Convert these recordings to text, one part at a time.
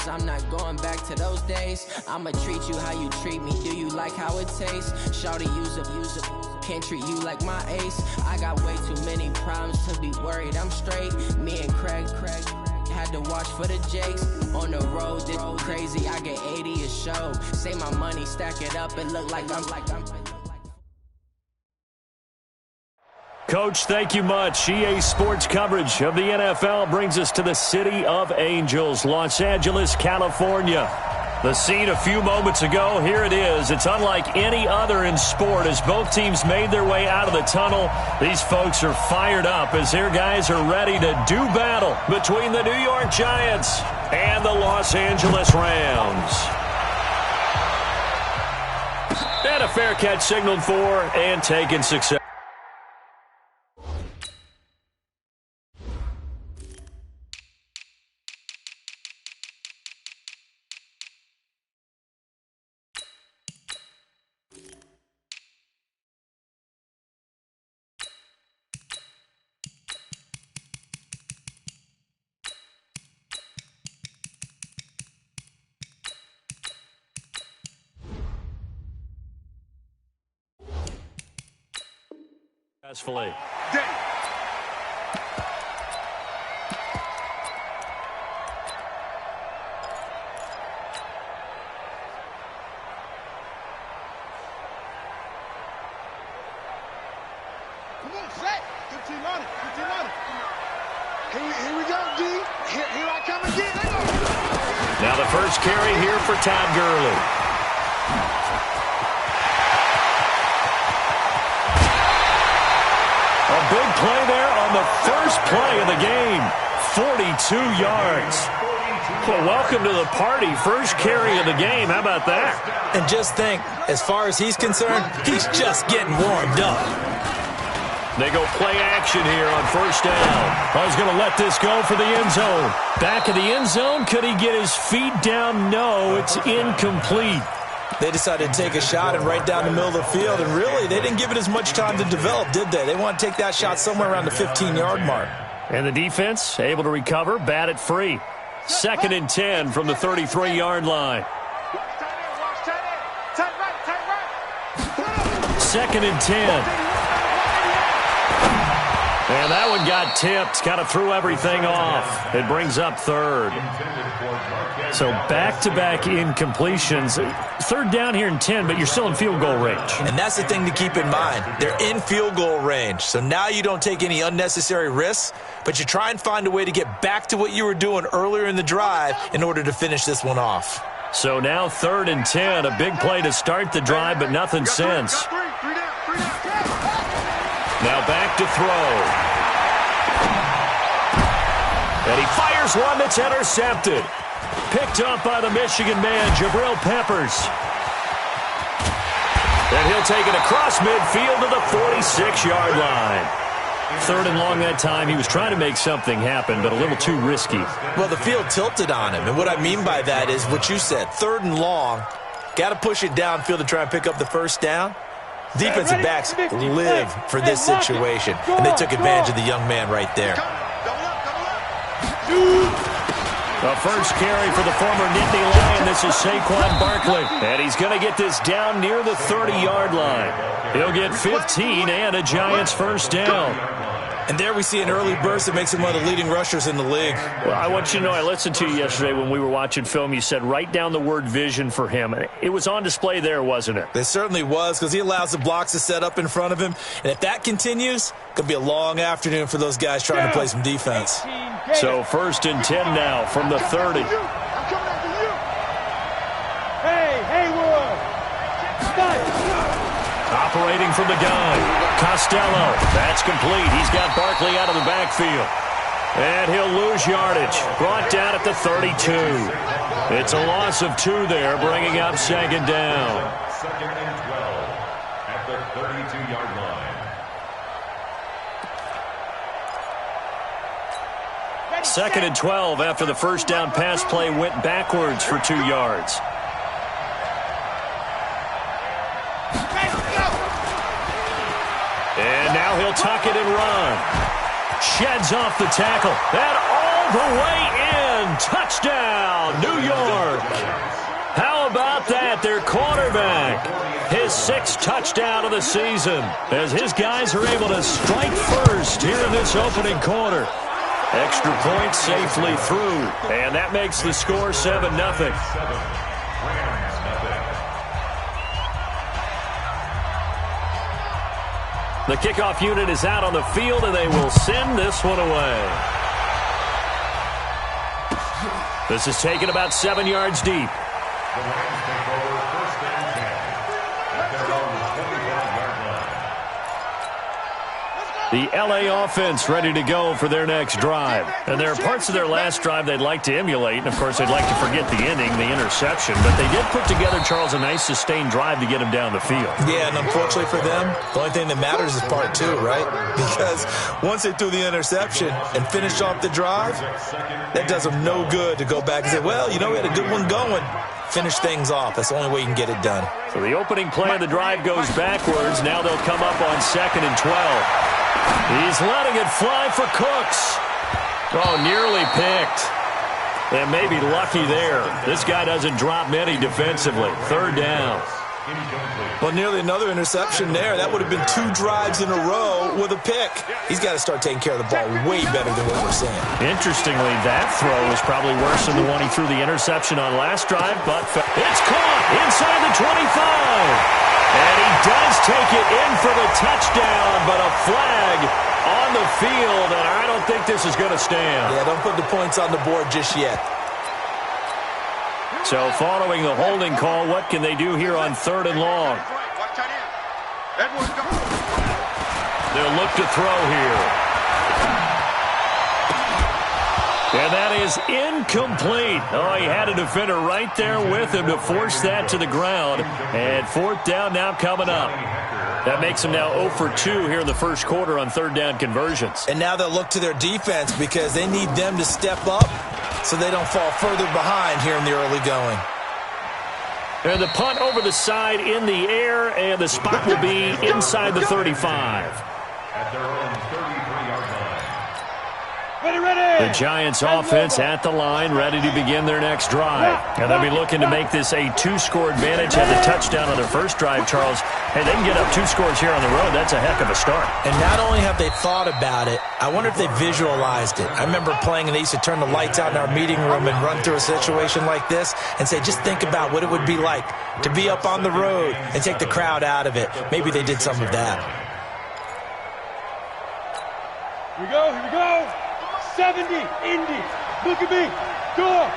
cause I'm not going back to those days. I'ma treat you how you treat me. Do you like how it tastes? Shawty, use up. Can't treat you like my ace. I got way too many problems to be worried. I'm straight. Me and Craig had to watch for the Jakes. On the road, this crazy. I get 80 a show. Say my money, stack it up, and look like I'm. Coach, thank you much. EA Sports coverage of the NFL brings us to the City of Angels, Los Angeles, California. The scene a few moments ago, here it is. It's unlike any other in sport as both teams made their way out of the tunnel. These folks are fired up as their guys are ready to do battle between the New York Giants and the Los Angeles Rams. And a fair catch signaled for and taken success. Successfully. Come on, set. 15 on it. 15 on it. Here we go, D. Here I come again. Now the first carry here for Todd Gurley. A big play there on the first play of the game. 42 yards. Well, welcome to the party. First carry of the game. How about that? And just think, as far as he's concerned, he's just getting warmed up. They go play action here on first down. I was going to let this go for the end zone. Back of the end zone. Could he get his feet down? No, it's incomplete. They decided to take a shot and right down the middle of the field, and really, they didn't give it as much time to develop, did they? They want to take that shot somewhere around the 15-yard mark. And the defense able to recover, bat it free. 2nd and 10 from the 33-yard line. 2nd and 10. And that one got tipped, kind of threw everything off. It brings up third. So back-to-back incompletions. Third down here in 10, but you're still in field goal range. And that's the thing to keep in mind. They're in field goal range. So now you don't take any unnecessary risks, but you try and find a way to get back to what you were doing earlier in the drive in order to finish this one off. So now 3rd and 10, a big play to start the drive, but nothing since. Now back to throw. And he fires one that's intercepted. Picked up by the Michigan man, Jabril Peppers. And he'll take it across midfield to the 46-yard line. 3rd and long that time. He was trying to make something happen, but a little too risky. Well, the field tilted on him. And what I mean by that is what you said. 3rd and long. Got to push it downfield to try and pick up the first down. Defensive backs live for this situation, and they took advantage of the young man right there. The first carry for the former Nittany Lion. This is Saquon Barkley, and he's going to get this down near the 30-yard line. He'll get 15 and a Giants first down. And there we see an early burst that makes him one of the leading rushers in the league. Well, I want you to know, I listened to you yesterday when we were watching film. You said write down the word vision for him. It was on display there, wasn't it? It certainly was, because he allows the blocks to set up in front of him. And if that continues, it could be a long afternoon for those guys trying to play some defense. So 1st and 10 now from the 30. Hey, Haywood! Operating from the gun. Costello. That's complete. He's got Barkley out of the backfield. And he'll lose yardage. Brought down at the 32. It's a loss of 2 there, bringing up 2nd down. 2nd and 12 at the 32-yard line. 2nd and 12 after the first down pass play went backwards for 2 yards. And now he'll tuck it and run. Sheds off the tackle. And all the way in and touchdown, New York. How about that? Their quarterback, his 6th touchdown of the season, as his guys are able to strike first here in this opening quarter. Extra point safely through, and that makes the score 7-0. The kickoff unit is out on the field, and they will send this one away. This is taken about 7 yards deep. The Rams take over 1st and 10 at their own 25-yard line. The LA offense ready to go for their next drive. And there are parts of their last drive they'd like to emulate. And, of course, they'd like to forget the inning, the interception. But they did put together, Charles, a nice sustained drive to get him down the field. Yeah, and unfortunately for them, the only thing that matters is part 2, right? Because once they threw the interception and finished off the drive, that does them no good to go back and say, well, you know, we had a good one going. Finish things off. That's the only way you can get it done. So the opening play of the drive goes backwards. Now they'll come up on 2nd and 12. He's letting it fly for Cooks. Oh, nearly picked. And maybe lucky there. This guy doesn't drop many defensively. 3rd down. Well, nearly another interception there. That would have been 2 drives in a row with a pick. He's got to start taking care of the ball way better than what we're seeing. Interestingly, that throw was probably worse than the one he threw the interception on last drive, but it's caught inside the 25. And he does take it in for the touchdown, but a flag on the field, and I don't think this is going to stand. Yeah, don't put the points on the board just yet. So following the holding call, what can they do here on 3rd and long? They'll look to throw here. And that is incomplete. Oh, he had a defender right there with him to force that to the ground. And 4th down now coming up. That makes them now 0 for 2 here in the first quarter on 3rd down conversions. And now they'll look to their defense because they need them to step up so they don't fall further behind here in the early going. And the punt over the side in the air, and the spot will be inside the 35. At their own 33-yard line. The Giants offense at the line, ready to begin their next drive. And they'll be looking to make this a 2-score advantage. Had the touchdown on their first drive, Charles. Hey, they can get up 2 scores here on the road. That's a heck of a start. And not only have they thought about it, I wonder if they visualized it. I remember playing, and they used to turn the lights out in our meeting room and run through a situation like this and say, just think about what it would be like to be up on the road and take the crowd out of it. Maybe they did some of that. Here we go, here we go. 70, Indy, look at me, go.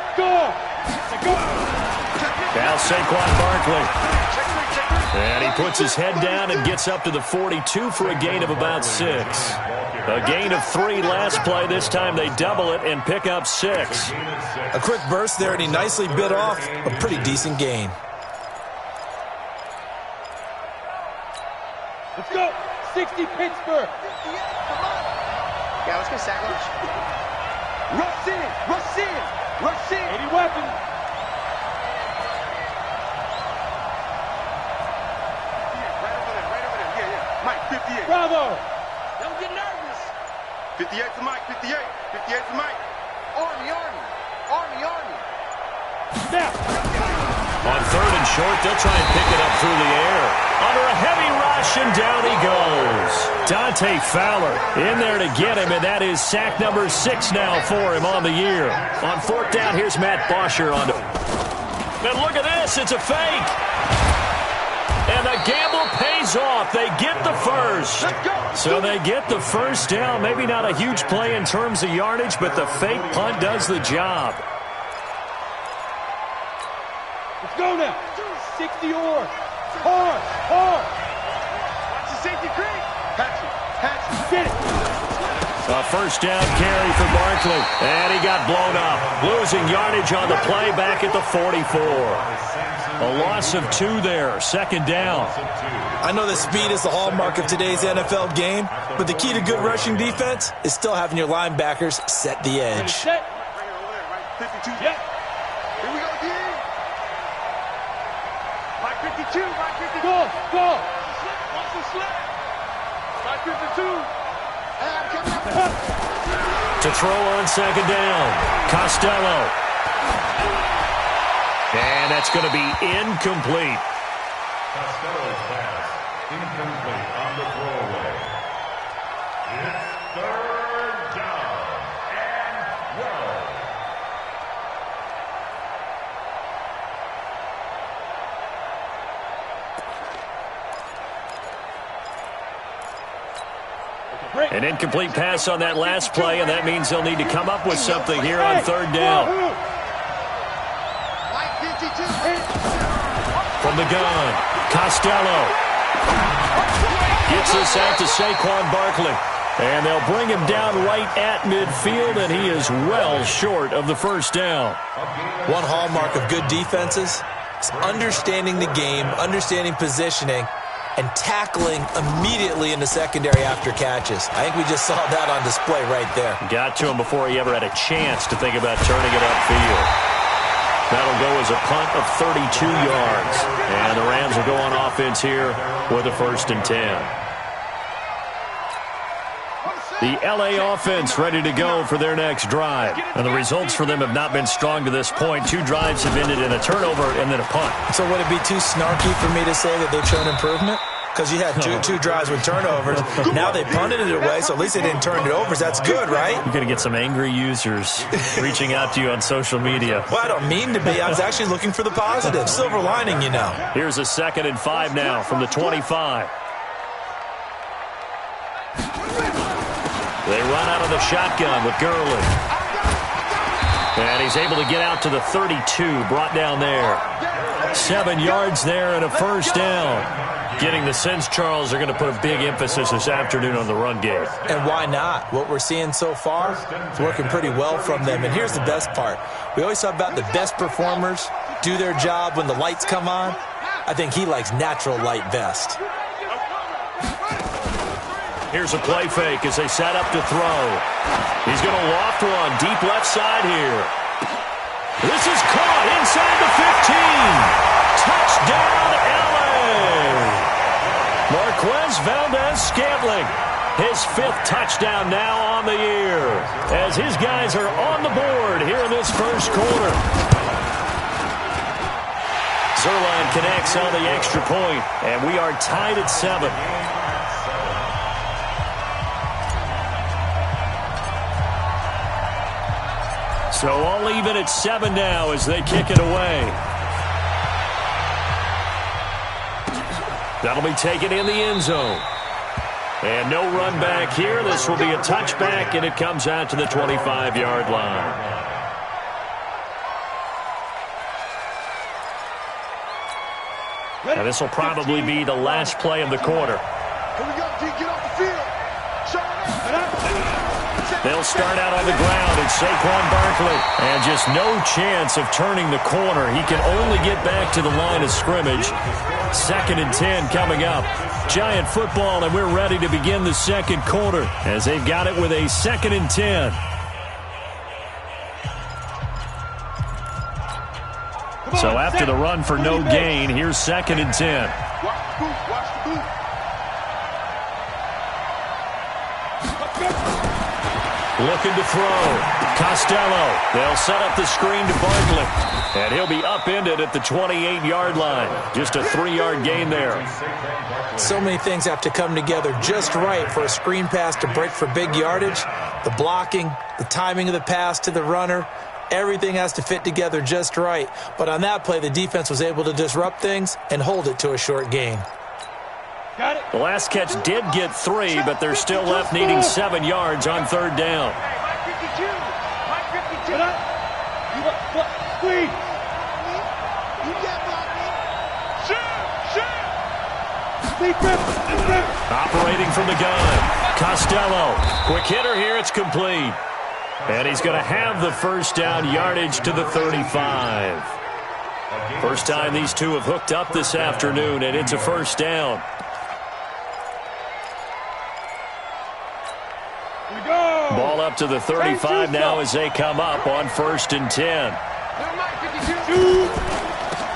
Now Saquon Barkley. And he puts his head down and gets up to the 42 for a gain of about 6. A gain of 3 last play. This time they double it and pick up 6. A quick burst there, and he nicely bit off a pretty decent gain. Let's go, 60 Pittsburgh. Yeah, let's go sack lunch. Rush in. 80 weapons. Right over there. Yeah. Mike, 58. Bravo. Don't get nervous. 58 for Mike, 58 for Mike. Army. Snap. On 3rd and short, they'll try and pick it up through the air. Under a heavy rush, and down he goes. Dante Fowler in there to get him, and that is sack number 6 now for him on the year. On 4th down, here's Matt Bosher on. And look at this, it's a fake. And the gamble pays off. They get the first. So they get the first down. Maybe not a huge play in terms of yardage, but the fake punt does the job. Let's go now. 60 or. Hard. Watch the safety creep. Patch it. Get it. A first down carry for Barkley. And he got blown up. Losing yardage on the play back at the 44. A loss of 2 there. 2nd down. I know that speed is the hallmark of today's NFL game, but the key to good rushing defense is still having your linebackers set the edge. Set. Bring it over there, right? 52. Yep. Here we go, D. Mike 52. Go. Watch the slip. Mike 52. To throw on second down, Costello. And that's going to be incomplete. Costello's pass, incomplete on the throwaway. It's third down and 12. An incomplete pass on that last play, and that means they'll need to come up with something here on third down. From the gun, Costello gets this out to Saquon Barkley. And they'll bring him down right at midfield, and he is well short of the first down. One hallmark of good defenses is understanding the game, understanding positioning, and tackling immediately in the secondary after catches. I think we just saw that on display right there. Got to him before he ever had a chance to think about turning it upfield. That'll go as a punt of 32 yards. And the Rams will go on offense here with a 1st and 10. The LA offense ready to go for their next drive. And the results for them have not been strong to this point. 2 drives have ended in a turnover and then a punt. So would it be too snarky for me to say that they've shown improvement? Because you had two drives with turnovers. Now they punted it away, so at least they didn't turn it over. That's good, right? You're going to get some angry users reaching out to you on social media. Well, I don't mean to be. I was actually looking for the positive. Silver lining, you know. Here's a 2nd and 5 now from the 25. They run out of the shotgun with Gurley. And he's able to get out to the 32, brought down there. 7 yards there and a 1st down. Getting the sense, Charles, they're going to put a big emphasis this afternoon on the run game. And why not? What we're seeing so far is working pretty well from them. And here's the best part. We always talk about the best performers do their job when the lights come on. I think he likes natural light best. Here's a play fake as they set up to throw. He's going to loft one deep left side here. This is caught inside the 15. Touchdown, LA. Marquez Valdez-Scantling. His 5th touchdown now on the year as his guys are on the board here in this first quarter. Zerline connects on the extra point, and we are tied at 7. So all even at 7 now as they kick it away. That'll be taken in the end zone. And no run back here. This will be a touchback, and it comes out to the 25-yard line. Now this will probably be the last play of the quarter. Here we go, D. Get off the field. They'll start out on the ground, and Saquon Barkley. And just no chance of turning the corner. He can only get back to the line of scrimmage. 2nd and 10 coming up. Giant football, and we're ready to begin the second quarter as they've got it with a 2nd and 10. So after the run for no gain, here's 2nd and 10. Watch the boot. Looking to throw. Costello. They'll set up the screen to Barkley. And he'll be upended at the 28-yard line. Just a 3-yard gain there. So many things have to come together just right for a screen pass to break for big yardage. The blocking, the timing of the pass to the runner, everything has to fit together just right. But on that play, the defense was able to disrupt things and hold it to a short gain. The last catch did get 3, but they're still left needing 7 yards on 3rd down. Operating from the gun. Costello. Quick hitter here. It's complete. And he's going to have the 1st down, yardage to the 35. First time these two have hooked up this afternoon, and it's a 1st down. Ball up to the 35 now as they come up on 1st and 10.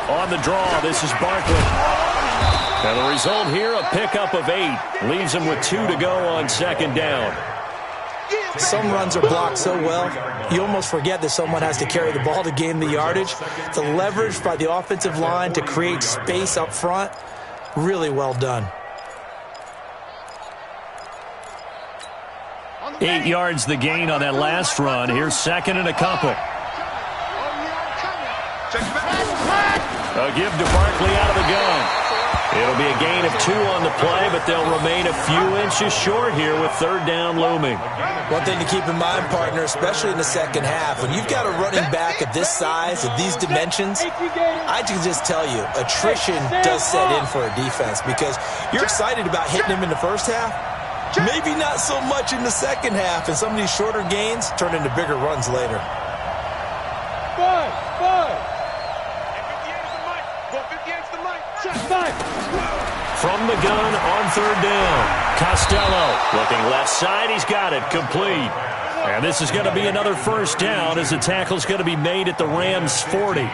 On the draw, this is Barkley. And the result here, a pickup of 8. Leaves him with 2 to go on second down. Some runs are blocked so well, you almost forget that someone has to carry the ball to gain the yardage. The leverage by the offensive line to create space up front, really well done. 8 yards the gain on that last run. Here's second and a couple. A give to Barkley out of the gun. It'll be a gain of 2 on the play, but they'll remain a few inches short here with third down looming. One thing to keep in mind, partner, especially in the second half, when you've got a running back of this size, of these dimensions, I can just tell you, attrition does set in for a defense because you're excited about hitting him in the first half. Maybe not so much in the second half, and some of these shorter gains turn into bigger runs later. From the gun on third down, Costello looking left side. He's got it complete. And this is going to be another first down as the tackle's going to be made at the Rams' 40.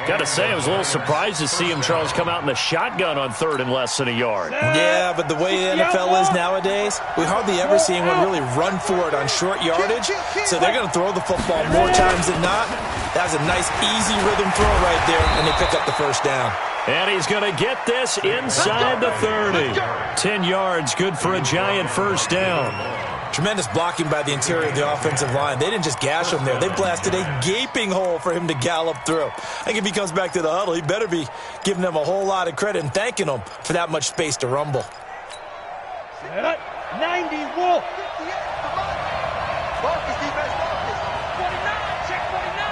Got to say, I was a little surprised to see him, Charles, come out in the shotgun on third and less than a yard. Yeah, but the way the NFL is nowadays, we hardly ever see anyone really run for it on short yardage. So they're going to throw the football more times than not. That's a nice, easy rhythm throw right there, and they pick up the first down. And he's going to get this inside the 30. 10 yards, good for a Giant first down. Tremendous blocking by the interior of the offensive line. They didn't just gash him there. They blasted a gaping hole for him to gallop through. I think if he comes back to the huddle, he better be giving them a whole lot of credit and thanking them for that much space to rumble. 90 Wolf.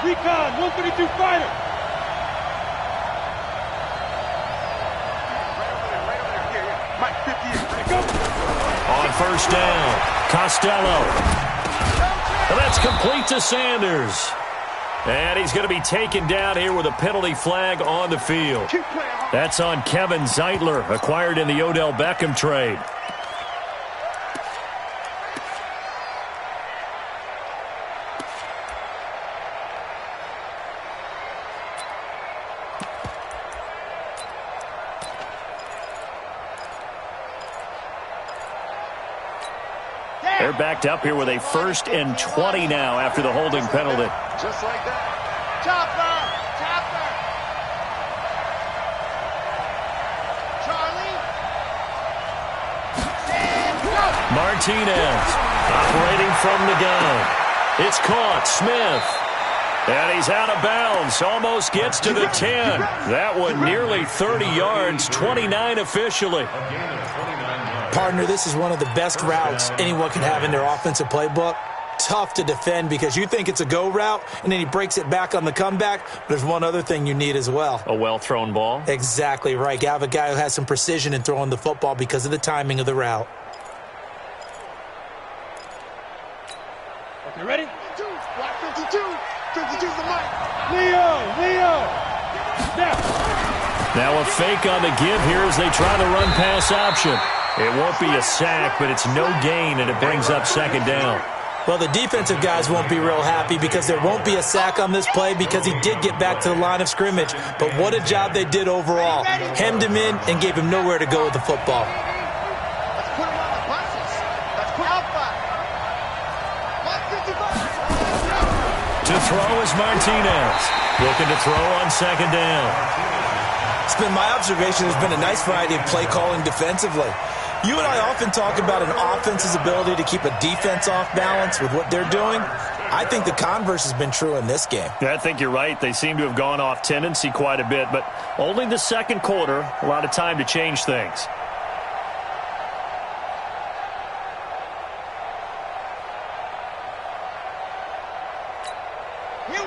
Recon, 132 fighter. On first down, Costello. And that's complete to Sanders. And he's going to be taken down here with a penalty flag on the field. That's on Kevin Zeitler, acquired in the Odell Beckham trade. They're backed up here with a 1st and 20 now after the holding penalty. Just like that. Chopper! Chopper! Charlie! Martinez operating from the gun. It's caught. Smith. And he's out of bounds. Almost gets to the 10. That one nearly 30 yards. 29 officially. Partner, this is one of the best routes anyone can have in their offensive playbook. Tough to defend because you think it's a go route, and then he breaks it back on the comeback. But there's one other thing you need as well. A well-thrown ball. Exactly right. You have a guy who has some precision in throwing the football because of the timing of the route. Okay, ready? Black 52. 52's the mic. Leo. Now a fake on the give here as they try the run-pass option. It won't be a sack, but it's no gain, and it brings up second down. Well, the defensive guys won't be real happy because there won't be a sack on this play because he did get back to the line of scrimmage. But what a job they did overall. Hemmed him in and gave him nowhere to go with the football. Let's put him on the buses. Let's put Alpha. 155. To throw is Martinez. Looking to throw on second down. It's been my observation there's been a nice variety of play calling defensively. You and I often talk about an offense's ability to keep a defense off balance with what they're doing. I think the converse has been true in this game. Yeah, I think you're right. They seem to have gone off tendency quite a bit, but only the second quarter, a lot of time to change things.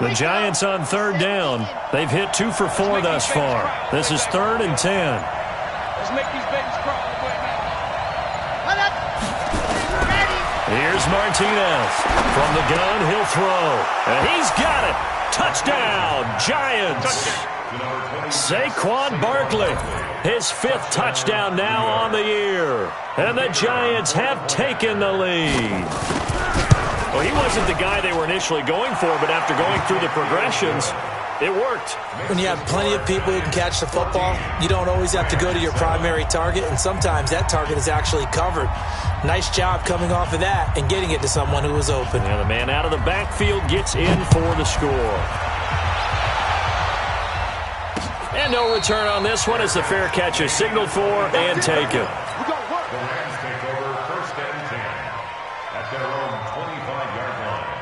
The Giants on third down. They've hit 2 for 4 thus far. This is 3rd and 10. Let's make these babies crawl. Here's Martinez. From the gun, he'll throw. And he's got it. Touchdown, Giants. Saquon Barkley. His 5th touchdown now on the year. And the Giants have taken the lead. Well, he wasn't the guy they were initially going for, but after going through the progressions, It worked. When you have plenty of people who can catch the football, you don't always have to go to your primary target, and sometimes that target is actually covered. Nice job coming off of that and getting it to someone who was open. And the man out of the backfield gets in for the score. And no return on this one as the fair catch is signaled for and taken. The Rams take over 1st and 10 at their own 25-yard line.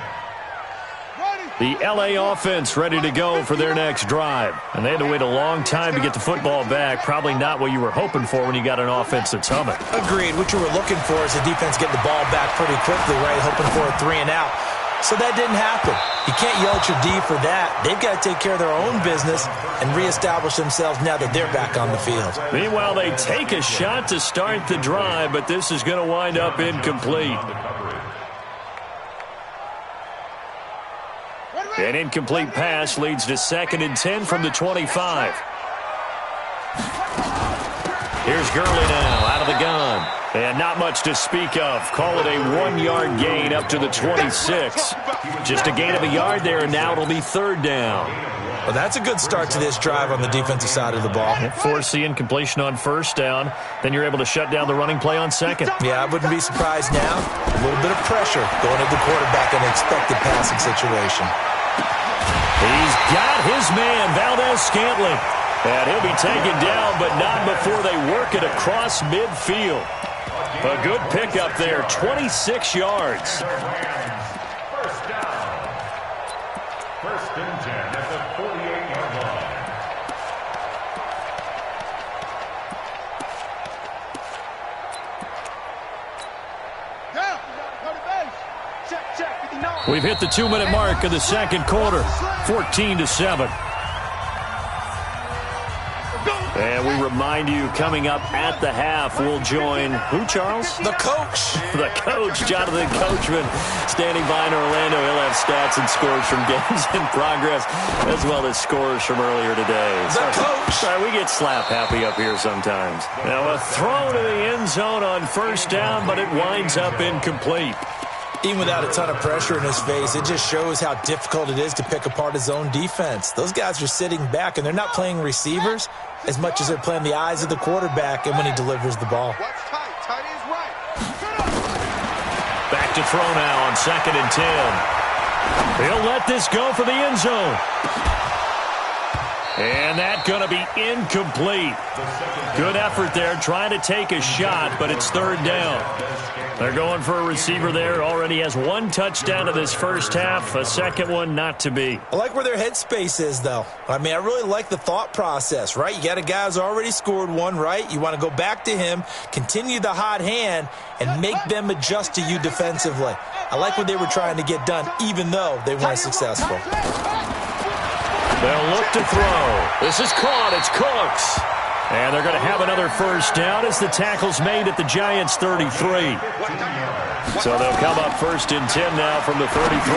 The LA offense ready to go for their next drive. And they had to wait a long time to get the football back. Probably not what you were hoping for when you got an offense that's humming. Agreed. What you were looking for is the defense getting the ball back pretty quickly, right? Hoping for a 3 and out. So that didn't happen. You can't yell at your D for that. They've got to take care of their own business and reestablish themselves now that they're back on the field. Meanwhile, they take a shot to start the drive, but this is going to wind up incomplete. An incomplete pass leads to 2nd and 10 from the 25. Here's Gurley now out of the gun. And not much to speak of. Call it a 1-yard gain up to the 26. Just a gain of a yard there, and now it'll be 3rd down. Well, that's a good start to this drive on the defensive side of the ball. Force the incompletion on 1st down. Then you're able to shut down the running play on 2nd. Yeah, I wouldn't be surprised now. A little bit of pressure going at the quarterback in an expected passing situation. He's got his man, Valdez-Scantling. And he'll be taken down, but not before they work it across midfield. A good pickup there, 26 yards. 1st down. 1st and 10 at the 48-yard line. We've hit the 2-minute mark of the 2nd quarter, 14-7. And we remind you, coming up at the half, we'll join who, Charles? The coach. The coach, Jonathan Coachman, standing by in Orlando. He'll have stats and scores from games in progress, as well as scores from earlier today. The coach. Sorry, we get slap happy up here sometimes. Now a throw to the end zone on 1st down, but it winds up incomplete. Even without a ton of pressure in his face, it just shows how difficult it is to pick apart his own defense. Those guys are sitting back, and they're not playing receivers as much as they're playing the eyes of the quarterback and when he delivers the ball. Tight is right. Back to throw now on 2nd and 10. He'll let this go for the end zone. And that's going to be incomplete. Good effort there, trying to take a shot, but it's 3rd down. They're going for a receiver there. Already has 1 touchdown in this 1st half, a 2nd one not to be. I like where their headspace is, though. I mean, I really like the thought process, right? You got a guy who's already scored 1, right? You want to go back to him, continue the hot hand, and make them adjust to you defensively. I like what they were trying to get done, even though they weren't successful. They'll look to throw. This is caught. It's Cooks. And they're going to have another 1st down as the tackle's made at the Giants' 33. So they'll come up 1st and 10 now from the 33.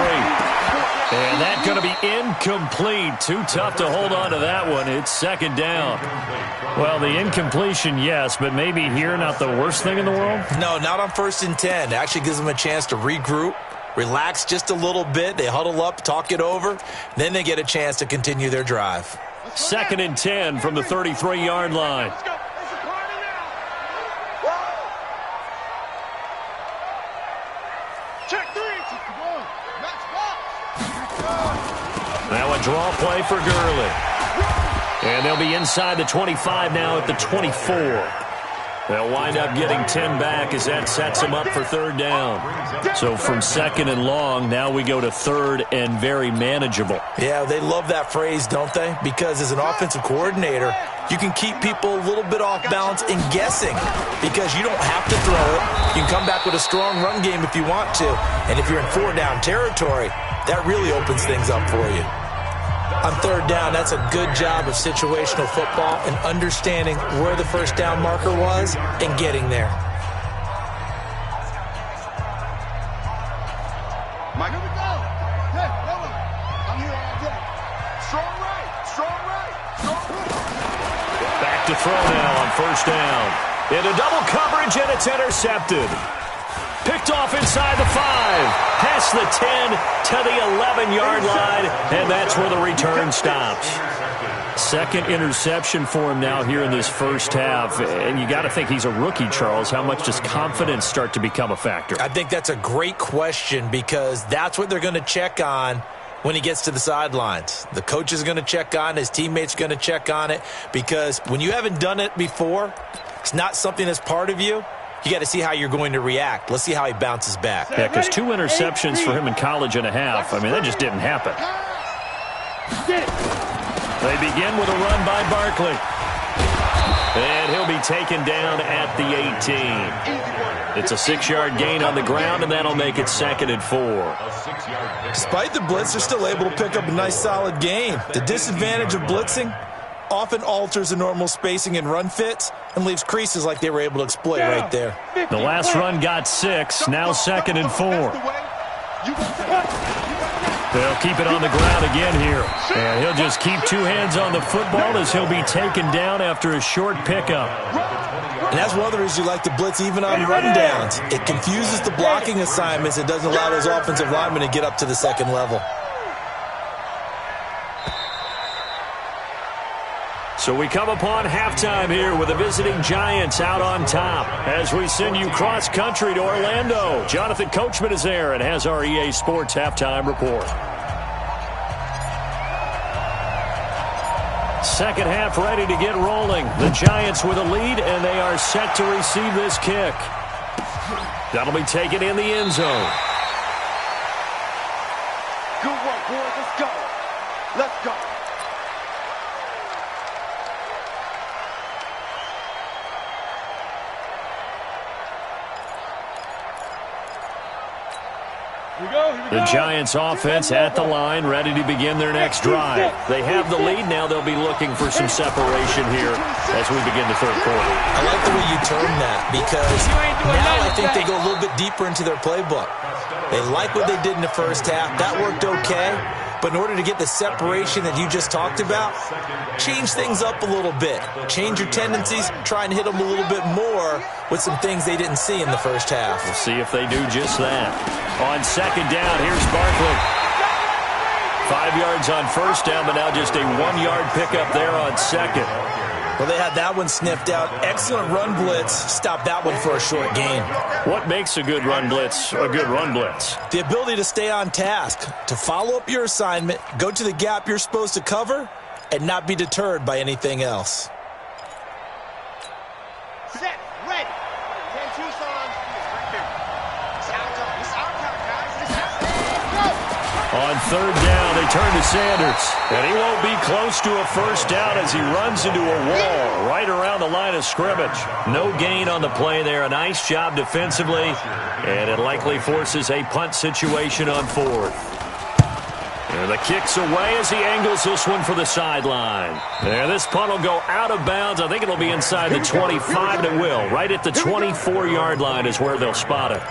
And that's going to be incomplete. Too tough to hold on to that one. It's 2nd down. Well, the incompletion, yes, but maybe here not the worst thing in the world? No, not on 1st and 10. It actually gives them a chance to regroup, relax just a little bit. They huddle up, talk it over. Then they get a chance to continue their drive. 2nd and 10 from the 33-yard line. Now a draw play for Gurley. And they'll be inside the 25 now at the 24. They'll wind up getting 10 back as that sets them up for 3rd down. So from 2nd and long, now we go to 3rd and very manageable. Yeah, they love that phrase, don't they? Because as an offensive coordinator, you can keep people a little bit off balance and guessing because you don't have to throw it. You can come back with a strong run game if you want to. And if you're in 4-down territory, that really opens things up for you. On 3rd down, that's a good job of situational football and understanding where the 1st down marker was and getting there. Mike, here we go. Hey, hold on. I'm here all day. Strong right, strong right, strong right. Back to throw now on 1st down. Into double coverage, and it's intercepted. Picked off inside the 5. Past the 10 to the 11-yard line. And that's where the return stops. Second interception for him now here in this first half. And you got to think he's a rookie, Charles. How much does confidence start to become a factor? I think that's a great question because that's what they're going to check on when he gets to the sidelines. The coach is going to check on it. His teammates are going to check on it because when you haven't done it before, it's not something that's part of you. You got to see how you're going to react. Let's see how he bounces back. Yeah, because 2 interceptions for him in college and a half. I mean, that just didn't happen. They begin with a run by Barkley. And he'll be taken down at the 18. It's a 6-yard gain on the ground, and that'll make it 2nd and 4. Despite the blitz, they're still able to pick up a nice, solid gain. The disadvantage of blitzing often alters the normal spacing and run fits and leaves creases like they were able to exploit right there. The last run got 6, now 2nd and 4. They'll keep it on the ground again here. And he'll just keep 2 hands on the football as he'll be taken down after a short pickup. And that's one of the reasons you like to blitz even on rundowns. It confuses the blocking assignments and doesn't allow those offensive linemen to get up to the second level. So we come upon halftime here with the visiting Giants out on top as we send you cross-country to Orlando. Jonathan Coachman is there and has our EA Sports halftime report. Second half ready to get rolling. The Giants with a lead, and they are set to receive this kick. That'll be taken in the end zone. Good work, boys. Let's go. Let's go. The Giants offense at the line, ready to begin their next drive. They have the lead. Now they'll be looking for some separation here as we begin the third quarter. I like the way you term that because now I think they go a little bit deeper into their playbook. They like what they did in the first half. That worked okay. But in order to get the separation that you just talked about, change things up a little bit. Change your tendencies. Try and hit them a little bit more with some things they didn't see in the first half. We'll see if they do just that. On second down, here's Barkley. 5 yards on first down, but now just a 1-yard pickup there on second. Well, they had that one sniffed out. Excellent run blitz. Stopped that one for a short gain. What makes a good run blitz a good run blitz? The ability to stay on task, to follow up your assignment, go to the gap you're supposed to cover, and not be deterred by anything else. Set, ready. 10 Tucson's. Right there. It's out time. It's out time, guys. It's out time. On third down, they turn to Sanders. And he won't be close to a first down as he runs into a wall right around the line of scrimmage. No gain on the play there. A nice job defensively. And it likely forces a punt situation on fourth. And the kick's away as he angles this one for the sideline. And this punt will go out of bounds. I think it'll be inside the 25, and it will. Right at the 24-yard line is where they'll spot it.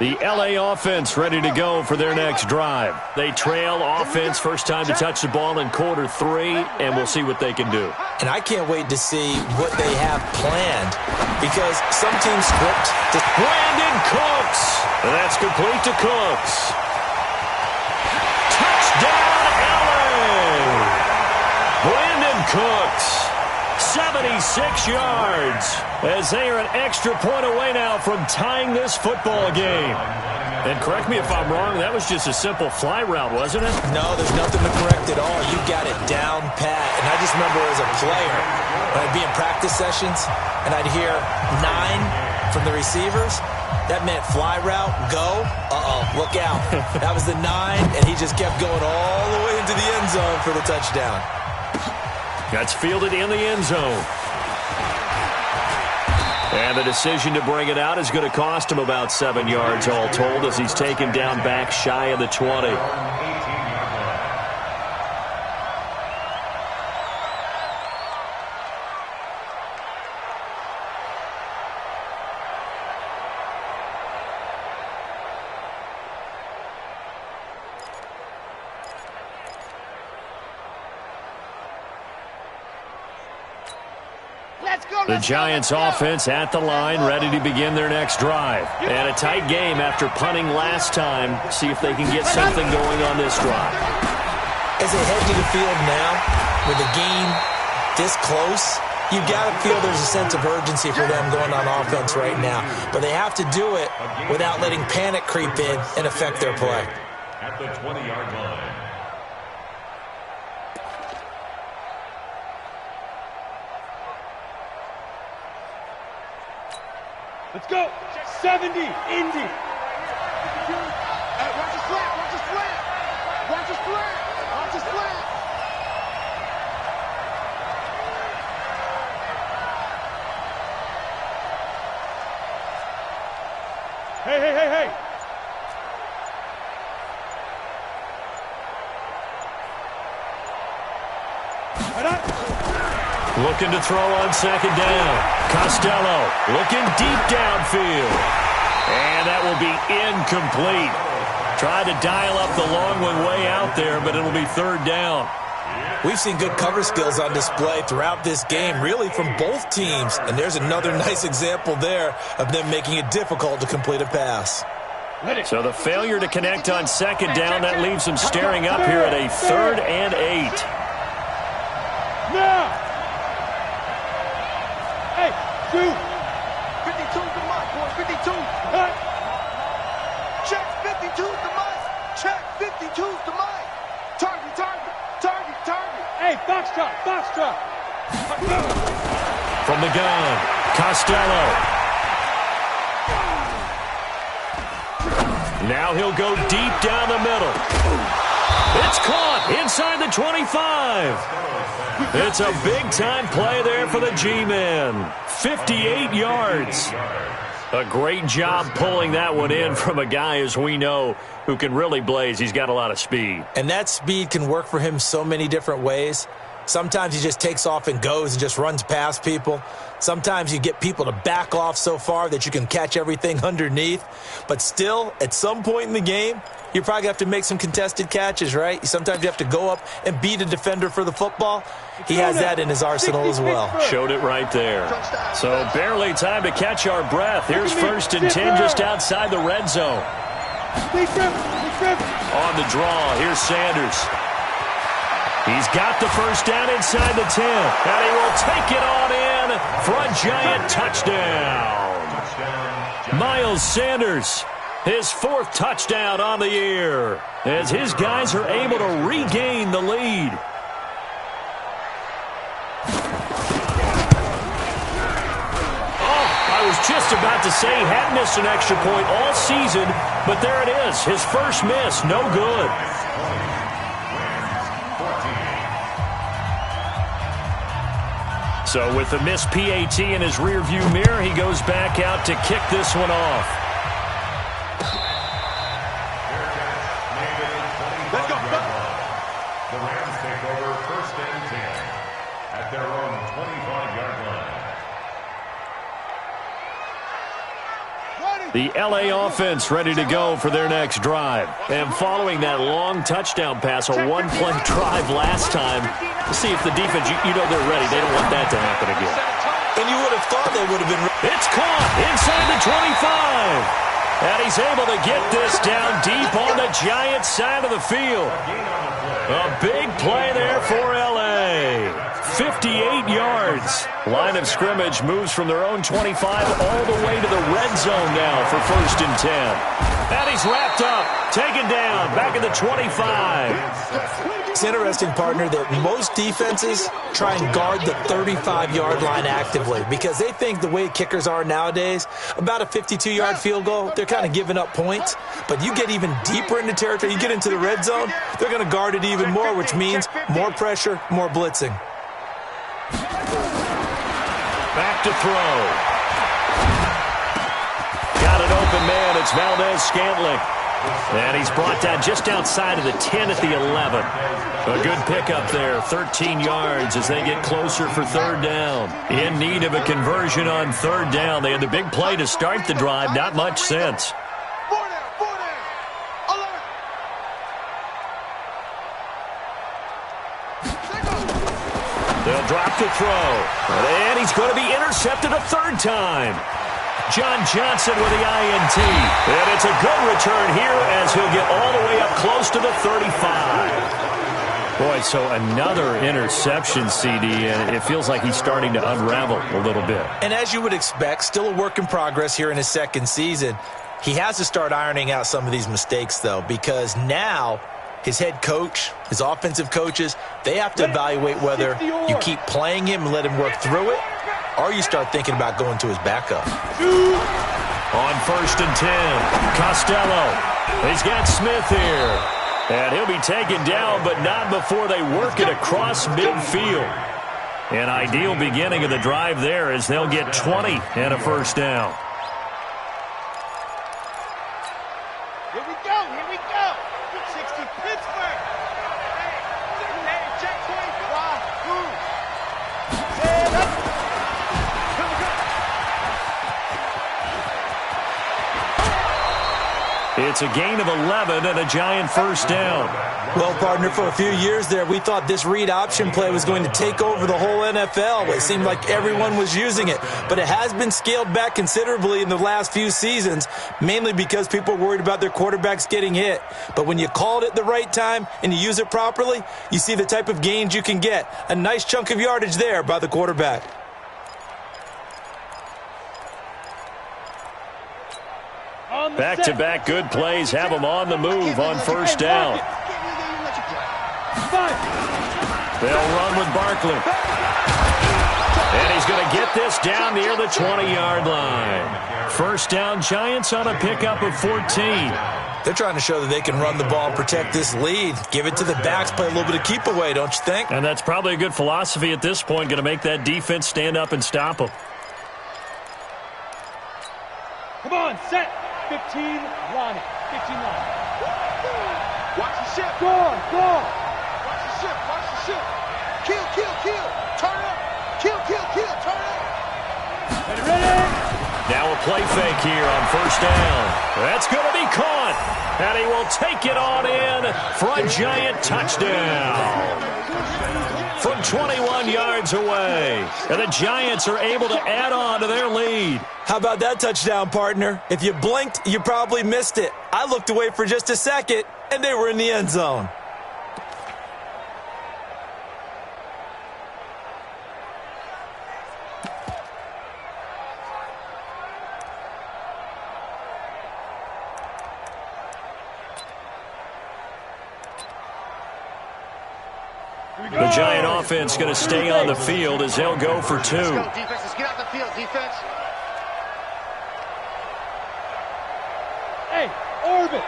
The LA offense ready to go for their next drive. They trail offense, first time to touch the ball in quarter 3, and we'll see what they can do. And I can't wait to see what they have planned because some teams script. Brandon Cooks. That's complete to Cooks. Touchdown, LA. Brandon Cooks. 76 yards as they are an extra point away now from tying this football game. And correct me if I'm wrong, that was just a simple fly route, wasn't it? No, there's nothing to correct at all. You got it down pat. And I just remember as a player, when I'd be in practice sessions and I'd hear 9 from the receivers, that meant fly route, go, look out. That was the 9, and he just kept going all the way into the end zone for the touchdown. That's fielded in the end zone. And the decision to bring it out is going to cost him about 7 yards all told as he's taken down back shy of the 20. The Giants offense at the line, ready to begin their next drive. And a tight game after punting last time. See if they can get something going on this drive. As they head to the field now, with the game this close, you got to feel there's a sense of urgency for them going on offense right now. But they have to do it without letting panic creep in and affect their play. At the 20-yard line. Let's go. 70, Indy. Hey, watch the slant, watch the slant. Watch the slant, watch the slant. Hey. Looking to throw on second down. Costello looking deep downfield. And that will be incomplete. Tried to dial up the long one way out there, but it'll be third down. We've seen good cover skills on display throughout this game, really from both teams. And there's another nice example there of them making it difficult to complete a pass. So the failure to connect on second down, that leaves them staring up here at a 3rd and 8. Now. Hey, 2. 52's the mark, boys, 52. Check 52's the mark. Check 52's the mark. Target. Hey, Foxtrot. From the gun, Costello. Now he'll go deep down the middle. It's caught inside the 25. It's a big-time play there for the G-men. 58 yards. A great job pulling that one in from a guy, as we know, who can really blaze. He's got a lot of speed. And that speed can work for him so many different ways. Sometimes he just takes off and goes and just runs past people. Sometimes you get people to back off so far that you can catch everything underneath. But still, at some point in the game, you probably have to make some contested catches, right? Sometimes you have to go up and beat a defender for the football. He has that in his arsenal as well. Showed it right there. So barely time to catch our breath. Here's 1st and 10 just outside the red zone. On the draw, here's Sanders. He's got the first down inside the 10. And he will take it on in for a giant touchdown. Miles Sanders, his 4th touchdown on the year, as his guys are able to regain the lead. I was just about to say he hadn't missed an extra point all season, but there it is. His first miss, no good. So with the missed PAT in his rearview mirror, he goes back out to kick this one off. Let's go. The Rams take over 1st and 10 at their own 25-yard line. The LA offense ready to go for their next drive. And following that long touchdown pass, a one-play drive last time, to see if the defense, you know they're ready. They don't want that to happen again. And you would have thought they would have been ready. It's caught inside the 25. And he's able to get this down deep on the Giants side of the field. A big play there for LA. 58 yards. Line of scrimmage moves from their own 25 all the way to the red zone now for 1st and 10. And he's wrapped up, taken down, back at the 25. It's interesting, partner, that most defenses try and guard the 35-yard line actively because they think the way kickers are nowadays, about a 52-yard field goal, they're kind of giving up points. But you get even deeper into territory, you get into the red zone, they're going to guard it even more, which means more pressure, more blitzing. Back to throw. Got an open man. It's Valdez-Scantling. And he's brought down just outside of the 10 at the 11. A good pickup there, 13 yards as they get closer for 3rd down. In need of a conversion on 3rd down. They had the big play to start the drive, not much sense. They'll They'll drop the throw. And he's going to be intercepted a third time. John Johnson with the INT. And it's a good return here as he'll get all the way up close to the 35. Boy, so another interception, CD, and it feels like he's starting to unravel a little bit. And as you would expect, still a work in progress here in his second season. He has to start ironing out some of these mistakes, though, because now his head coach, his offensive coaches, they have to evaluate whether you keep playing him and let him work through it, or you start thinking about going to his backup. On 1st and 10, Costello. He's got Smith here. And he'll be taken down, but not before they work it across midfield. An ideal beginning of the drive there as they'll get 20 and a first down. Here we go, here we go. 60 Pittsburgh. Hey, check 25. Move. Set up. Here we go. It's a gain of 11 and a giant first down. Well, partner, for a few years there, we thought this read option play was going to take over the whole NFL. It seemed like everyone was using it. But it has been scaled back considerably in the last few seasons, mainly because people are worried about their quarterbacks getting hit. But when you call it at the right time and you use it properly, you see the type of gains you can get. A nice chunk of yardage there by the quarterback. Back-to-back good plays have them on the move on first down. They'll run with Barkley. And he's going to get this down near the 20-yard line. First down, Giants on a pickup of 14. They're trying to show that they can run the ball and protect this lead. Give it to the backs, play a little bit of keep away, don't you think? And that's probably a good philosophy at this point, going to make that defense stand up and stop them. Come on, set. 15, Lonnie. 15, Lonnie. Watch the ship. Go on, go on. Watch the ship, watch the ship. Kill, kill, kill. Turn up. Kill, kill, kill. Turn up. Ready, ready. Now a play fake here on first down. That's going to be caught. And he will take it on in for a giant touchdown. From 21 yards away. And the Giants are able to add on to their lead. How about that touchdown, partner? If you blinked, you probably missed it. I looked away for just a second, and they were in the end zone. The Giant offense going to stay on the field as they'll go for two. Let's go, defense. Let's get out the field, defense. Hey, orbit.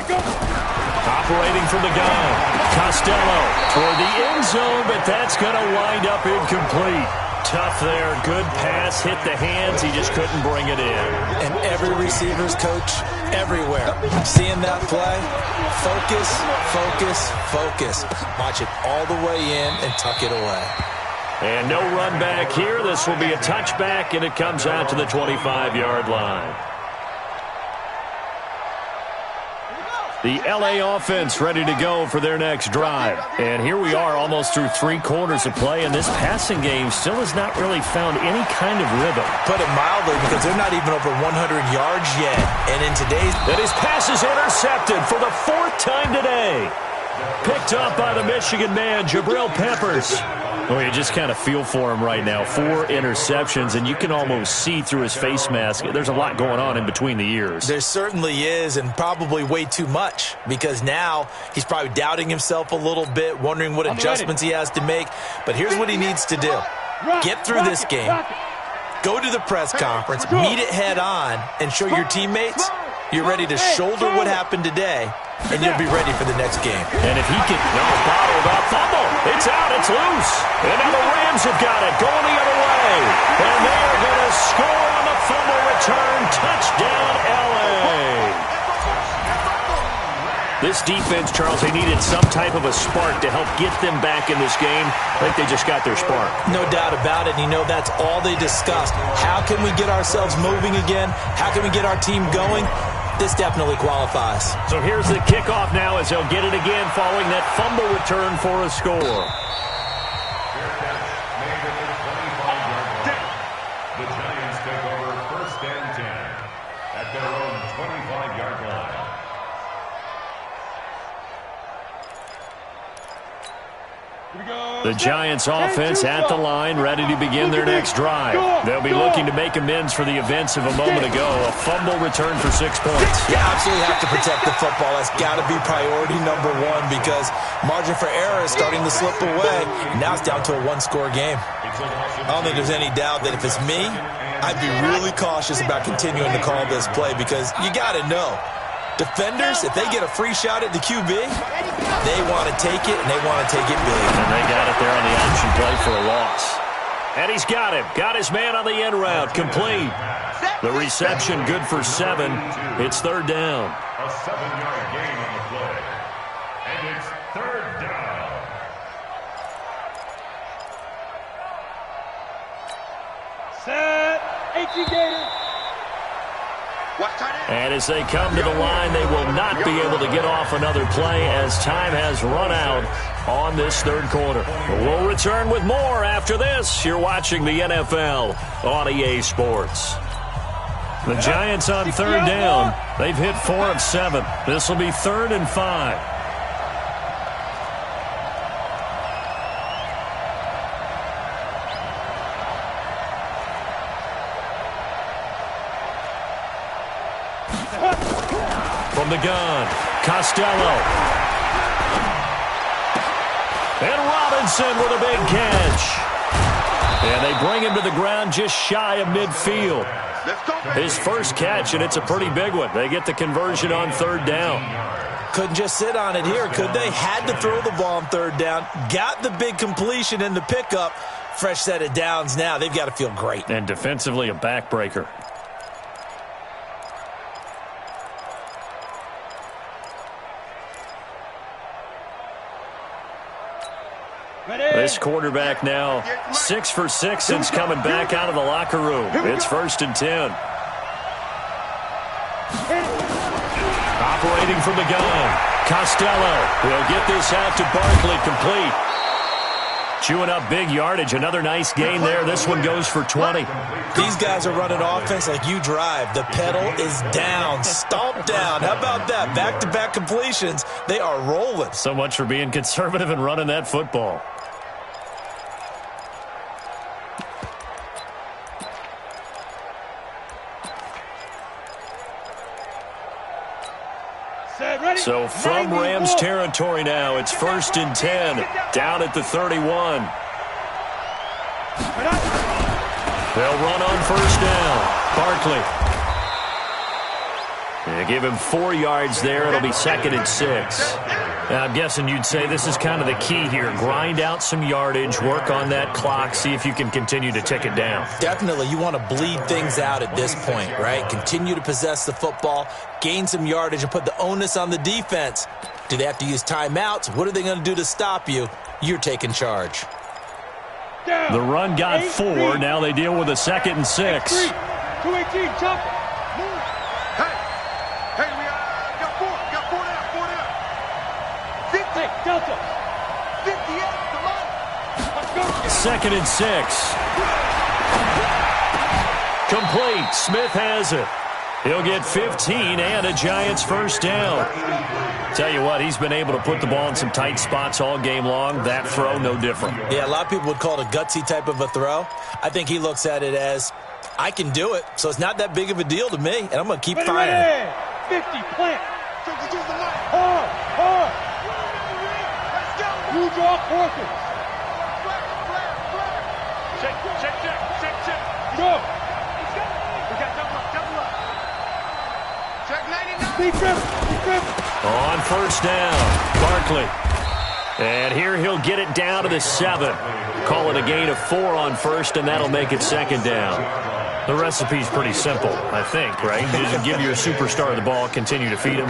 Go. Operating from the gun. Costello toward the end zone, but that's going to wind up incomplete. Tough there. Good pass. Hit the hands. He just couldn't bring it in. And every receiver's coach everywhere. Seeing that play, focus, focus, focus. Watch it all the way in and tuck it away. And no run back here. This will be a touchback, and it comes out to the 25-yard line. The L.A. offense ready to go for their next drive. And here we are almost through 3 quarters of play, and this passing game still has not really found any kind of rhythm. Put it mildly, because they're not even over 100 yards yet. And in today's... And his pass is intercepted for the 4th time today. Picked up by the Michigan man, Jabril Peppers. Oh, you just kind of feel for him right now. 4 interceptions, and you can almost see through his face mask. There's a lot going on in between the ears. There certainly is, and probably way too much, because now he's probably doubting himself a little bit, wondering what adjustments he has to make. But here's what he needs to do. Get through this game, go to the press conference, meet it head on, and show your teammates you're ready to shoulder what happened today, and you'll be ready for the next game. And if he can, bottled up, fumble. It's out, it's loose. And now the Rams have got it, going the other way. And they're going to score on the fumble return. Touchdown, L.A. This defense, Charles, they needed some type of a spark to help get them back in this game. I think they just got their spark. No doubt about it. And you know that's all they discussed. How can we get ourselves moving again? How can we get our team going? This definitely qualifies. So here's the kickoff now as they'll get it again following that fumble return for a score. The Giants offense at the line, ready to begin their next drive. They'll be looking to make amends for the events of a moment ago. A fumble return for 6 points. You absolutely have to protect the football. That's got to be priority number one because margin for error is starting to slip away. Now it's down to a one-score game. I don't think there's any doubt that if it's me, I'd be really cautious about continuing to call this play because you got to know. Defenders, if they get a free shot at the QB, they want to take it, and they want to take it big. And they got it there on the option play for a loss. And he's got him. Got his man on the end route. Complete. The reception good for 7. It's third down. A 7-yard gain on the play. And it's third down. Set. 18 Gators. And as they come to the line, they will not be able to get off another play as time has run out on this third quarter. We'll return with more after this. You're watching the NFL on EA Sports. The Giants on third down. They've hit 4 of 7. This will be 3rd and 5. From the gun, Costello. And Robinson with a big catch. And they bring him to the ground just shy of midfield. His first catch, and it's a pretty big one. They get the conversion on third down. Couldn't just sit on it here, could they? Had to throw the ball on third down. Got the big completion in the pickup. Fresh set of downs now. They've got to feel great. And defensively, a backbreaker. This quarterback now 6 for 6 since coming back out of the locker room. It's 1st and 10. Operating from the gun, Costello. He'll get this out to Barkley, complete. Chewing up big yardage. Another nice gain there. This one goes for 20. These guys are running offense like you drive. The pedal is down, stomped down. How about that? Back-to-back completions. They are rolling. So much for being conservative and running that football. So from Rams territory now, it's 1st and 10, down at the 31. They'll run on first down. Barkley. They give him 4 yards there. It'll be 2nd and 6. Now, I'm guessing you'd say this is kind of the key here. Grind out some yardage, work on that clock, see if you can continue to tick it down. Definitely, you want to bleed things out at this point, right? Continue to possess the football, gain some yardage, and put the onus on the defense. Do they have to use timeouts? What are they going to do to stop you? You're taking charge. The run got 4. Now they deal with a 2nd and 6. 218, jump it. Delta. 58, come on. 2nd and 6. Complete. Smith has it. He'll get 15 and a Giants first down. Tell you what, he's been able to put the ball in some tight spots all game long. That throw, no different. Yeah, a lot of people would call it a gutsy type of a throw. I think he looks at it as, I can do it, so it's not that big of a deal to me, and I'm going to keep firing. 50, plant. Hard, hard. You draw quarters. Check. Go. We got double up. Check 99. On first down, Barkley. And here he'll get it down to the 7. Call it a gain of 4 on first, and that'll make it 2nd down. The recipe's pretty simple, I think, right? You just give your superstar the ball, continue to feed him.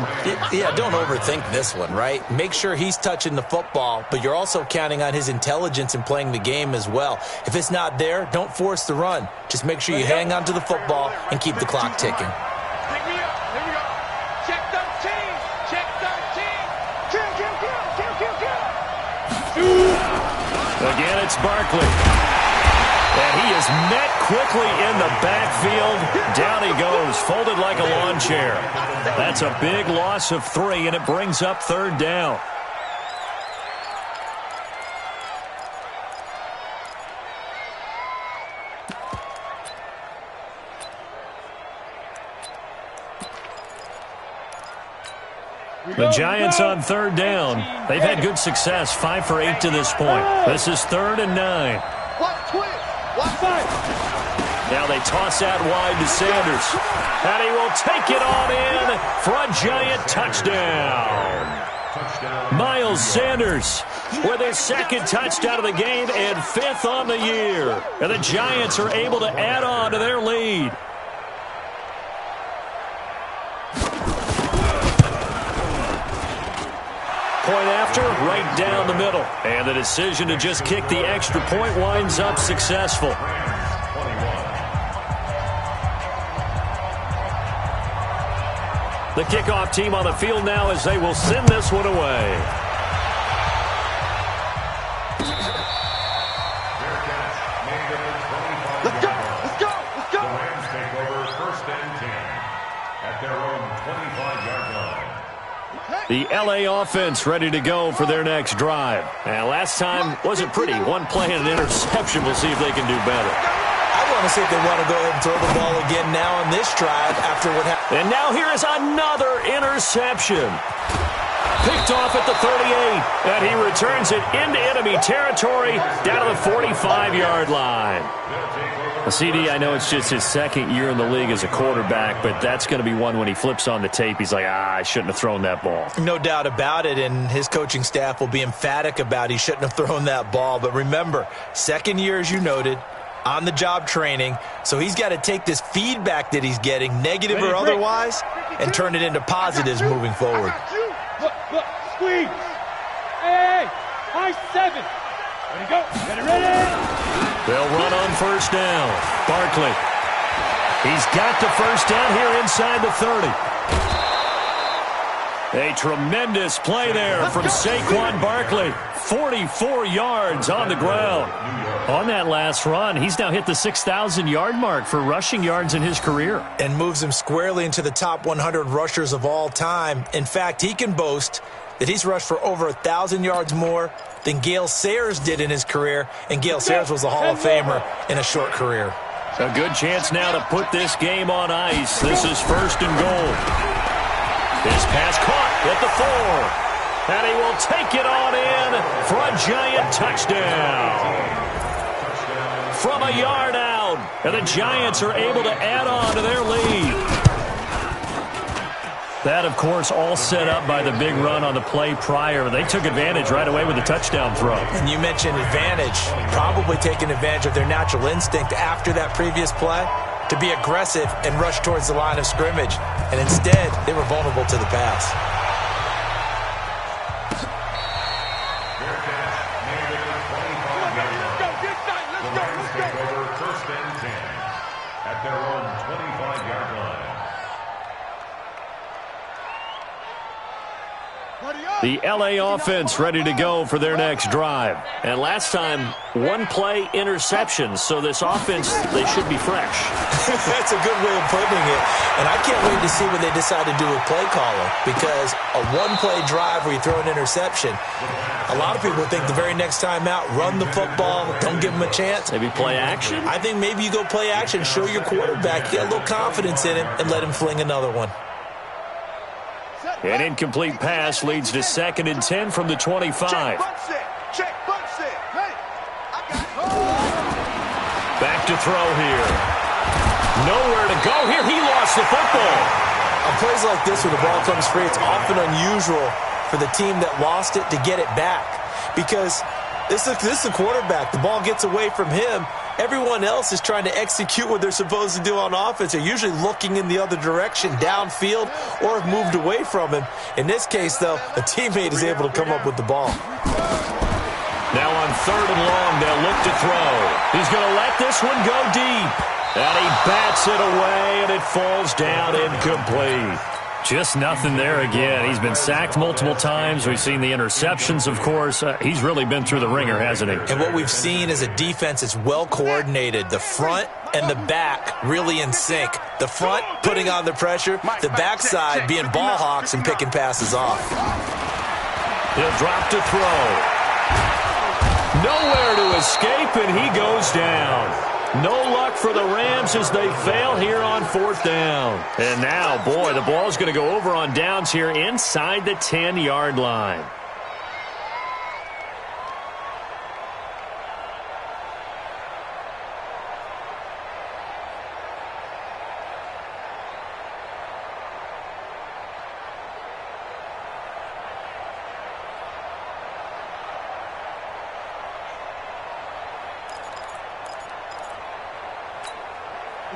Yeah, don't overthink this one, right? Make sure he's touching the football, but you're also counting on his intelligence in playing the game as well. If it's not there, don't force the run. Just make sure you hang on to the football and keep the clock ticking. Pick me up. Here we go. Check 13. Check 13. Kill. Again, it's Barkley. And he is met quickly in the backfield. Down he goes, folded like a lawn chair. That's a big loss of 3, and it brings up 3rd down. The Giants on third down. They've had good success, 5 for 8 to this point. This is 3rd and 9. Now they toss out wide to Sanders. And he will take it on in for a Giant touchdown. Miles Sanders with his 2nd touchdown of the game and 5th on the year. And the Giants are able to add on to their lead. Point after, right down the middle. And the decision to just kick the extra point winds up successful. The kickoff team on the field now as they will send this one away. Let's go, let's go, let's go. The Rams take over 1st and 10 at their own 25-yard line. The L.A. offense ready to go for their next drive. And last time wasn't pretty. One play and an interception. We'll see if they can do better. I want to see if they want to go ahead and throw the ball again now on this drive after what happened. And now here is another interception. Picked off at the 38. And he returns it into enemy territory down to the 45-yard line. CD, I know it's just his 2nd year in the league as a quarterback, but that's going to be one when he flips on the tape. He's like, I shouldn't have thrown that ball. No doubt about it, and his coaching staff will be emphatic about he shouldn't have thrown that ball. But remember, 2nd year, as you noted, on-the-job training, so he's got to take this feedback that he's getting, negative or otherwise, and turn it into positives moving forward. Look, squeeze. Hey, high 7. Ready, go. Ready. They'll run on 1st down. Barkley. He's got the 1st down here inside the 30. A tremendous play there from Saquon Barkley. 44 yards on the ground. On that last run, he's now hit the 6,000-yard mark for rushing yards in his career. And moves him squarely into the top 100 rushers of all time. In fact, he can boast that he's rushed for over 1,000 yards more than Gale Sayers did in his career, and Gale Sayers was a Hall of Famer in a short career. A good chance now to put this game on ice. This is 1st and goal. This pass caught at the 4. And he will take it on in for a Giant touchdown. From a yard out, and the Giants are able to add on to their lead. That, of course, all set up by the big run on the play prior. They took advantage right away with the touchdown throw. And you mentioned advantage, probably taking advantage of their natural instinct after that previous play to be aggressive and rush towards the line of scrimmage. And instead, they were vulnerable to the pass. The Rams take over 1st and 10 at their own 25-yard line. The L.A. offense ready to go for their next drive. And last time, 1-play interception. So this offense, they should be fresh. That's a good way of putting it. And I can't wait to see what they decide to do with play calling. Because a 1-play drive where you throw an interception, a lot of people think the very next time out, run the football, don't give them a chance. Maybe play action? I think maybe you go play action, show your quarterback, get a little confidence in him, and let him fling another one. An incomplete pass leads to 2nd and 10 from the 25. Check, Back to throw here. Nowhere to go here. He lost the football. On plays like this where the ball comes free, it's often unusual for the team that lost it to get it back. Because this is a quarterback. The ball gets away from him. Everyone else is trying to execute what they're supposed to do on offense. They're usually looking in the other direction, downfield, or have moved away from him. In this case, though, a teammate is able to come up with the ball. Now on 3rd and long, they'll look to throw. He's going to let this one go deep. And he bats it away, and it falls down incomplete. Just nothing there again. He's been sacked multiple times. We've seen the interceptions, of course. He's really been through the ringer, hasn't he? And what we've seen is a defense that's well coordinated. The front and the back really in sync. The front putting on the pressure, the backside being ball hawks and picking passes off. He'll drop to throw. Nowhere to escape, and he goes down. No luck for the Rams as they fail here on 4th down. And now, boy, the ball's going to go over on downs here inside the 10-yard line.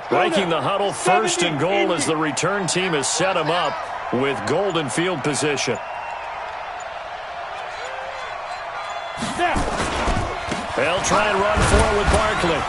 Breaking the huddle, 1st and goal as the return team has set him up with golden field position. They'll try and run for it with Barkley.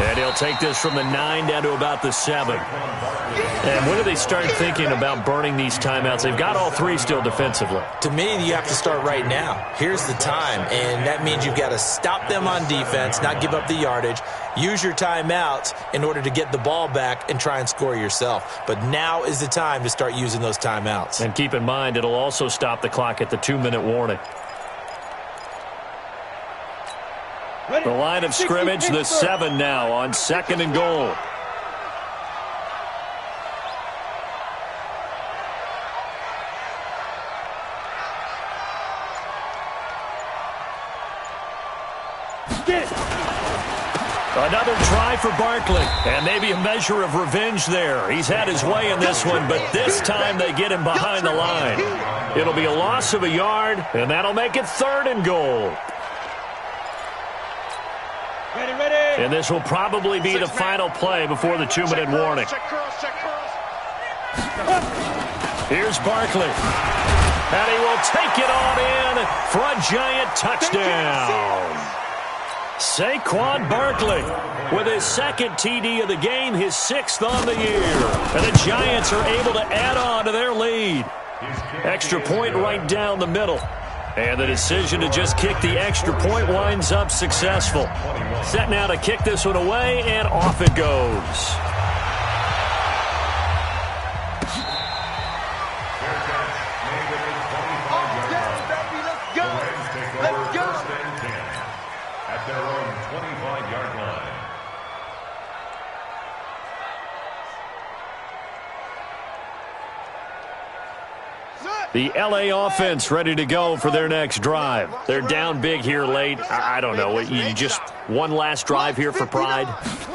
And he'll take this from the 9 down to about the 7. And when do they start thinking about burning these timeouts? They've got all 3 still defensively. To me, you have to start right now. Here's the time, and that means you've got to stop them on defense, not give up the yardage, use your timeouts in order to get the ball back and try and score yourself. But now is the time to start using those timeouts. And keep in mind, it'll also stop the clock at the 2-minute warning. The line of scrimmage, the 7 now on 2nd and goal. Another try for Barkley, and maybe a measure of revenge there. He's had his way in this one, but this time they get him behind the line. It'll be a loss of a yard, and that'll make it 3rd and goal. Ready. And this will probably be the final play before the 2-minute warning. Here's Barkley. And he will take it on in for a giant touchdown. Saquon Barkley with his 2nd TD of the game, his 6th on the year. And the Giants are able to add on to their lead. Extra point right down the middle. And the decision to just kick the extra point winds up successful. Set now to kick this one away, and off it goes. At their own 25-yard line. The LA offense ready to go for their next drive. They're down big here late. I don't know. You just one last drive here for pride?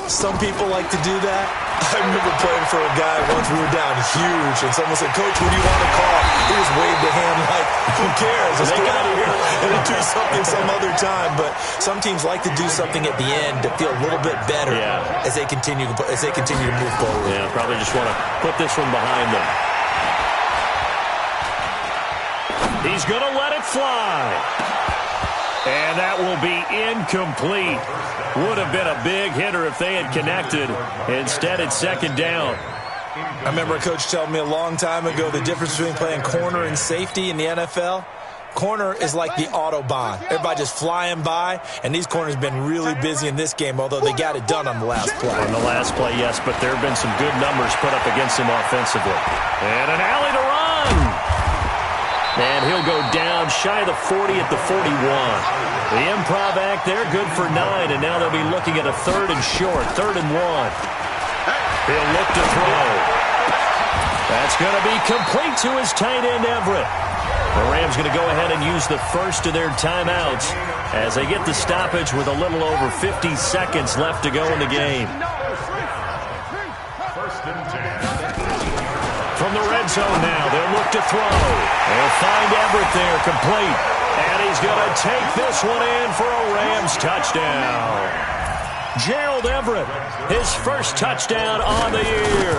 Some people like to do that. I remember playing for a guy once. We were down huge, and someone said, "Coach, what do you want to call?" He just waved a hand like, "Who cares? Let's get out of here and we'll do something some other time." But some teams like to do something at the end to feel a little bit better as they continue to move forward. Yeah, probably just want to put this one behind them. He's going to let it fly. And that will be incomplete. Would have been a big hitter if they had connected. Instead, it's 2nd down. I remember a coach telling me a long time ago the difference between playing corner and safety in the NFL. Corner is like the Autobahn. Everybody just flying by, and these corners have been really busy in this game, although they got it done on the last play. On the last play, yes, but there have been some good numbers put up against him offensively. And an alley to run. And he'll go down shy of the 40 at the 41. The improv act there, good for 9, and now they'll be looking at a 3rd and short, 3rd and 1. He'll look to throw. That's going to be complete to his tight end, Everett. The Rams going to go ahead and use the first of their timeouts as they get the stoppage with a little over 50 seconds left to go in the game. From the red zone now, they'll look to throw. They'll find Everett there, complete. And he's going to take this one in for a Rams touchdown. Gerald Everett, his first touchdown on the year.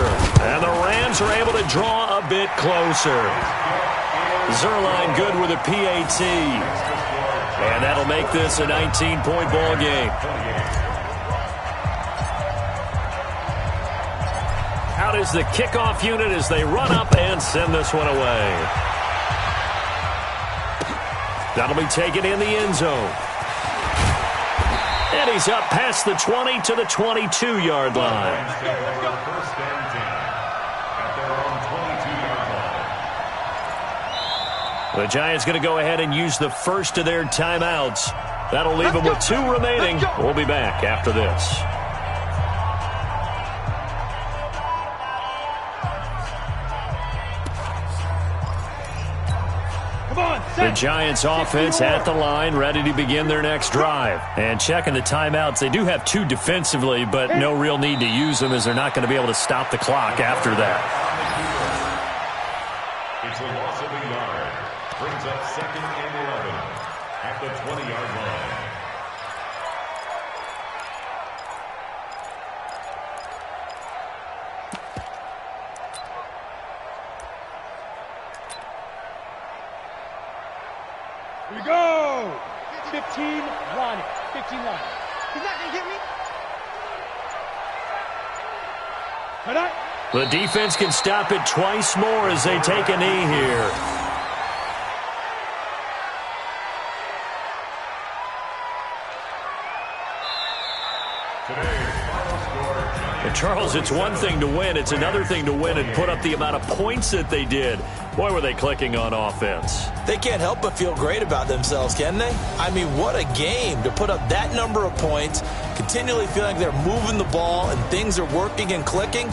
And the Rams are able to draw a bit closer. Zerline good with a PAT. And that'll make this a 19-point ball game. Out is the kickoff unit as they run up and send this one away. That'll be taken in the end zone. And he's up past the 20 to the 22-yard line. The Giants going to go ahead and use the first of their timeouts. That'll leave them with 2 remaining. We'll be back after this. The Giants offense at the line, ready to begin their next drive. And checking the timeouts, they do have 2 defensively, but no real need to use them as they're not going to be able to stop the clock after that. It's a loss of a yard. Brings up 2nd and 11 at the 20-yard line. Here we go. 15 line. 15 line. He's not going to get me. Tonight. The defense can stop it twice more as they take a knee here. Well, Charles, it's one thing to win. It's another thing to win and put up the amount of points that they did. Boy, were they clicking on offense. They can't help but feel great about themselves, can they? I mean, what a game to put up that number of points, continually feeling like they're moving the ball and things are working and clicking.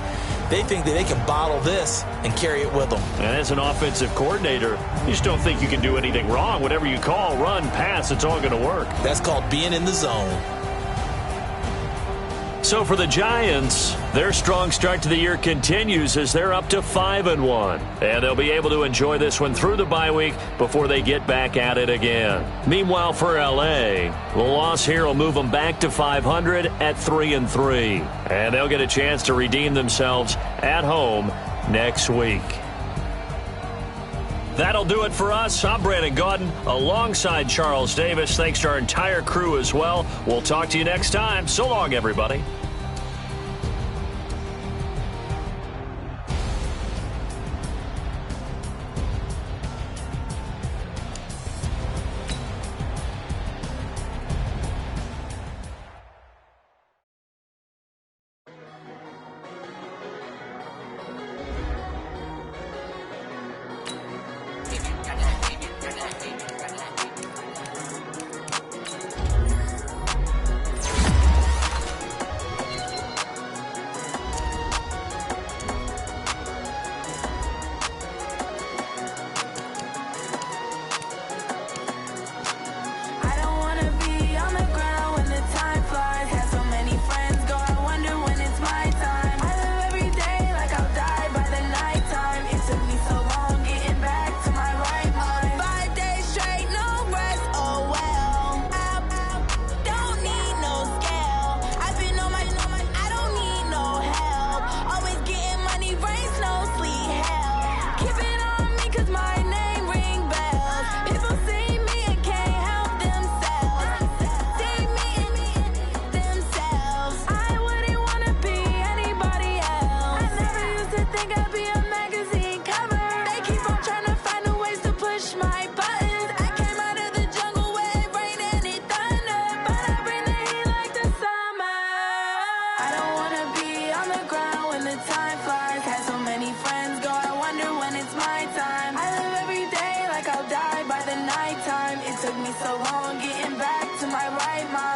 They think that they can bottle this and carry it with them. And as an offensive coordinator, you just don't think you can do anything wrong. Whatever you call, run, pass, it's all going to work. That's called being in the zone. So for the Giants, their strong start to the year continues as they're up to 5-1. And they'll be able to enjoy this one through the bye week before they get back at it again. Meanwhile, for L.A., the loss here will move them back to 500 at 3-3. And they'll get a chance to redeem themselves at home next week. That'll do it for us. I'm Brandon Gaudin alongside Charles Davis. Thanks to our entire crew as well. We'll talk to you next time. So long, everybody. Took me so long getting back to my right mind.